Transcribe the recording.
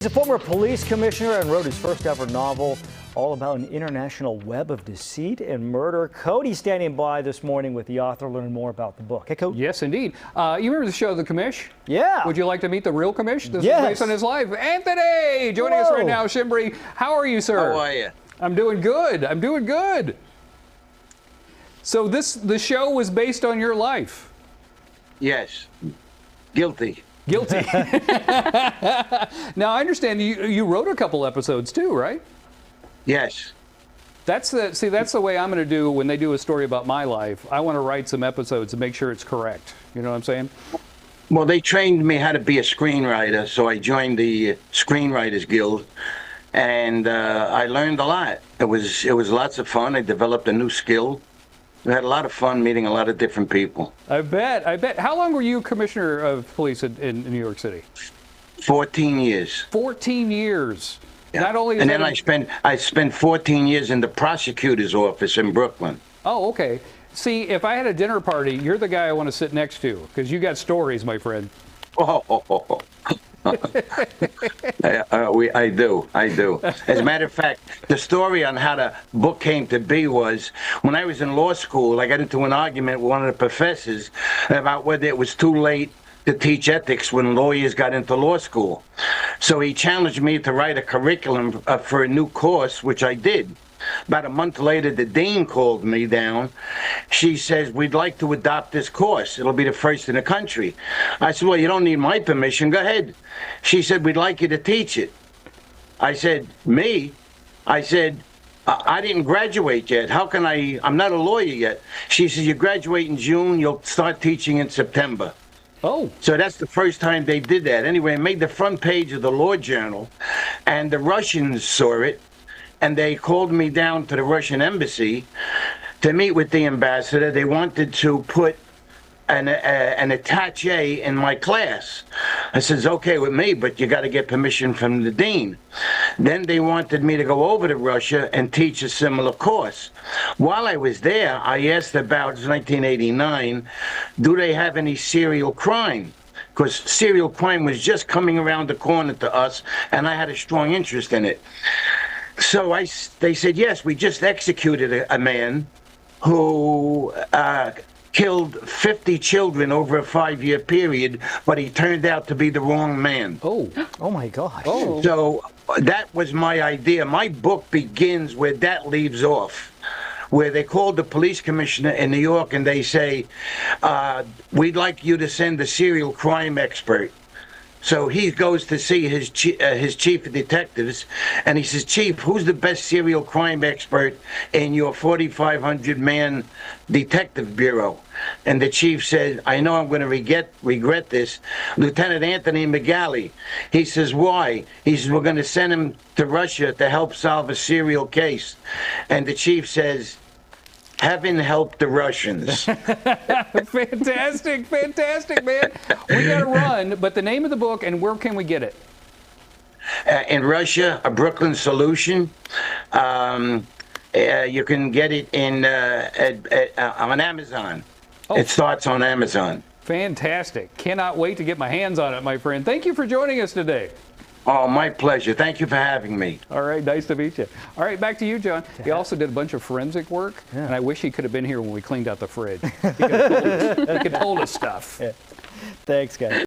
He's a former police commissioner and wrote his first ever novel all about an international web of deceit and murder. Cody standing by this morning with the author, learn more about the book. Hey, Cody. Yes, indeed. You remember the show, The Commish? Yeah. Would you like to meet the real Commish? This Yes. is based on his life. Anthony, joining us right now. Schembri, how are you, sir? How are you? I'm doing good. I'm doing good. So the show was based on your life? Yes. Guilty. Guilty. Now, I understand you wrote a couple episodes too, right? Yes. That's the way I'm going to do when they do a story about my life. I want to write some episodes to make sure it's correct. You know what I'm saying? Well, they trained me how to be a screenwriter, so I joined the Screenwriters Guild, and I learned a lot. It was lots of fun. I developed a new skill. We had a lot of fun meeting a lot of different people. I bet. How long were you commissioner of police in New York City? 14 years. 14 years. Yeah. Not only is and then that I spent 14 years in the prosecutor's office in Brooklyn. Oh, okay. See, if I had a dinner party, you're the guy I want to sit next to because you got stories, my friend. Oh. I do. As a matter of fact, the story on how the book came to be was when I was in law school, I got into an argument with one of the professors about whether it was too late to teach ethics when lawyers got into law school. So he challenged me to write a curriculum for a new course, which I did. About a month later, the dean called me down. She says, we'd like to adopt this course. It'll be the first in the country. I said, well, you don't need my permission. Go ahead. She said, we'd like you to teach it. I said, me? I said, I didn't graduate yet. How can I'm not a lawyer yet. She said, you graduate in June. You'll start teaching in September. Oh. So that's the first time they did that. Anyway, it made the front page of the Law Journal, and the Russians saw it. And they called me down to the Russian embassy to meet with the ambassador. They wanted to put an attaché in my class. I says, okay with me, but you got to get permission from the dean. Then they wanted me to go over to Russia and teach a similar course. While I was there, I asked about, it was 1989, do they have any serial crime? Because serial crime was just coming around the corner to us, and I had a strong interest in it. So they said, yes, we just executed a man who killed 50 children over a 5-year period, but he turned out to be the wrong man. Oh my gosh. Oh. So that was my idea. My book begins where that leaves off, where they called the police commissioner in New York and they say, we'd like you to send a serial crime expert. So he goes to see his chief of detectives, and he says, Chief, who's the best serial crime expert in your 4,500-man detective bureau? And the chief said, I know I'm going to regret this. Lieutenant Anthony Migali. He says, why? He says, we're going to send him to Russia to help solve a serial case. And the chief says, heaven help the Russians. Fantastic, man. We got to run, but the name of the book and where can we get it? In Russia, A Brooklyn Solution. You can get it on Amazon. Oh. It starts on Amazon. Fantastic. Cannot wait to get my hands on it, my friend. Thank you for joining us today. Oh, my pleasure. Thank you for having me. All right, nice to meet you. All right, back to you, John. He also did a bunch of forensic work, and I wish he could have been here when we cleaned out the fridge. He could have told us stuff. Yeah. Thanks, guys.